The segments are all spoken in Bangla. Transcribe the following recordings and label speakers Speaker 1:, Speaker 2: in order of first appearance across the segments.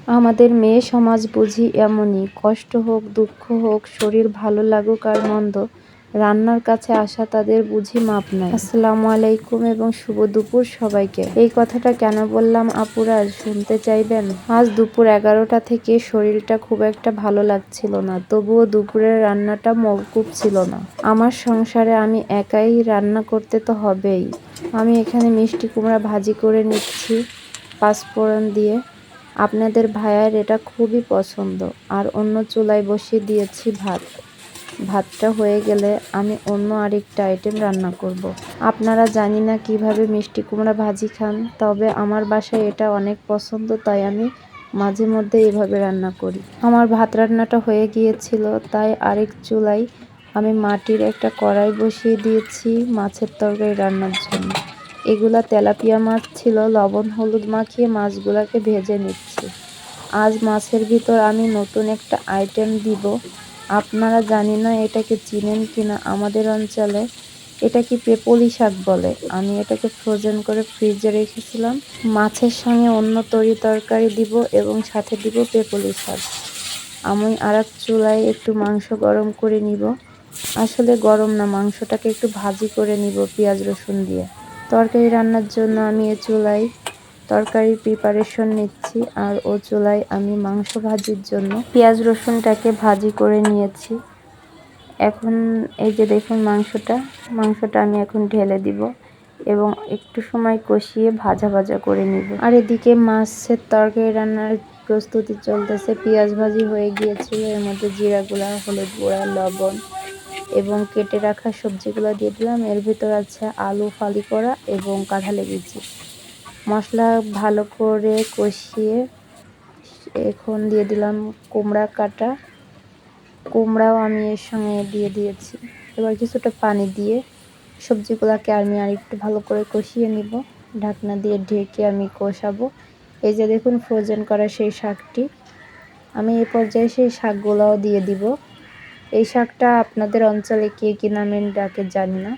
Speaker 1: আমাদের মেয়ে সমাজ বুঝি এমনই, কষ্ট হোক দুঃখ হোক শরীর ভালো লাগুক আর মন্দ, রান্নার কাছে আসা তাদের বুঝি মাপ নাই। আসসালামু আলাইকুম এবং শুভ দুপুর সবাইকে। এই কথাটা কেন বললাম আপুরা শুনতে চাইবেন? আজ দুপুর 11টা থেকে শরীরটা খুব একটা ভালো লাগছিল না, তবুও দুপুরের রান্নাটা মওকুফ ছিল না। আমার সংসারে আমি একাই রান্না করতে তো হবেই। আমি এখানে মিষ্টি কুমড়া ভাজি করে নিচ্ছি পাঁচফোড়ন দিয়ে। আপনাদের ভাইয়ার এটা খুবই পছন্দ। আর অন্য চুলায় বসিয়ে দিয়েছি ভাত। ভাতটা হয়ে গেলে আমি অন্য আরেকটা আইটেম রান্না করব। আপনারা জানি না কিভাবে মিষ্টি কুমড়া ভাজি খান, তবে আমার বাসায় এটা অনেক পছন্দ, তাই আমি মাঝে মধ্যে এভাবে রান্না করি। আমার ভাত রান্নাটা হয়ে গিয়েছিল, তাই আরেক চুলায় আমি মাটির একটা কড়াই বসিয়ে দিয়েছি মাছের তরকারি রান্নার জন্য। এগুলা তেলাপিয়া মাছ ছিল, লবণ হলুদ মাখিয়ে মাছগুলাকে ভেজে নিচ্ছি। আজ মাছের ভিতর আমি নতুন একটা আইটেম দিব। আপনারা জানি না এটাকে চিনেন কিনা, আমাদের অঞ্চলে এটাকে পেপলি শাক বলে। আমি এটাকে ফ্রোজেন করে ফ্রিজে রেখেছিলাম। মাছের সঙ্গে অন্য তরকারি দিব এবং সাথে দিব পেপলি শাক। আমি আরেক চুলায় একটু মাংস গরম করে নিব। আসলে গরম না, মাংসটাকে একটু ভাজি করে নিব পেঁয়াজ রসুন দিয়ে। তরকারি রান্নার জন্য আমি এ চুলায় তরকারির প্রিপারেশন নিচ্ছি, আর ও চুলায় আমি মাংস ভাজির জন্য পেঁয়াজ রসুনটাকে ভাজি করে নিয়েছি। এখন এই যে দেখুন মাংসটা আমি এখন ঢেলে দিব এবং একটু সময় কষিয়ে ভাজা ভাজা করে নিব। আর এদিকে মাছের তরকারি রান্নার প্রস্তুতি চলতেছে। পেঁয়াজ ভাজি হয়ে গিয়েছিল, এর মধ্যে জিরা গুঁড়া, হলুদ গুঁড়া, লবণ এবং কেটে রাখা সবজিগুলো দিয়ে দিলাম। এর ভিতর আছে আলু ফালি করা এবং কাঁঠালের বিচি। মশলা ভালো করে কষিয়ে এখন দিয়ে দিলাম কুমড়া কাটা। কুমড়াও আমি এর সঙ্গে দিয়ে দিয়েছি। এবার কিছুটা পানি দিয়ে সবজিগুলোকে আমি আর একটু ভালো করে কষিয়ে নিব। ঢাকনা দিয়ে ঢেকে আমি কষাবো। এই যে দেখুন ফ্রোজেন করা সেই শাকটি, আমি এই পর্যায়ে সেই শাকগুলোও দিয়ে দিব। এই শাকটা আপনাদের অঞ্চলে কে কী নামে ডাকে জানি না,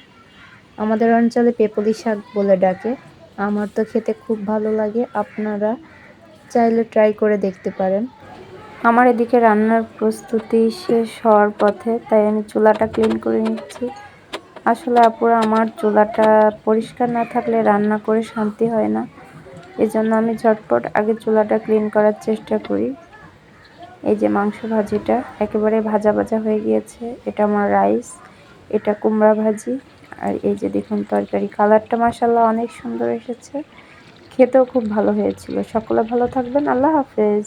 Speaker 1: আমাদের অঞ্চলে পেপলি শাক বলে ডাকে। আমার তো খেতে খুব ভালো লাগে, আপনারা চাইলে ট্রাই করে দেখতে পারেন। আমার এদিকে রান্নার প্রস্তুতি শেষ হওয়ার পথে, তাই আমি চুলাটা ক্লিন করে নিচ্ছি। আসলে আপুরা আমার চুলাটা পরিষ্কার না থাকলে রান্না করে শান্তি হয় না, এজন্য আমি ঝটপট আগে চুলাটা ক্লিন করার চেষ্টা করি। এই যে মাংস ভাজিটা একেবারে ভাজা ভাজা হয়ে গিয়েছে। এটা আমার রাইস, এটা কুমড়া ভাজি, আর এই যে দেখুন তরকারি। কালারটা মাশাআল্লাহ অনেক সুন্দর এসেছে, খেতেও খুব ভালো হয়েছিল। সকলে ভালো থাকবেন, আল্লাহ হাফেজ।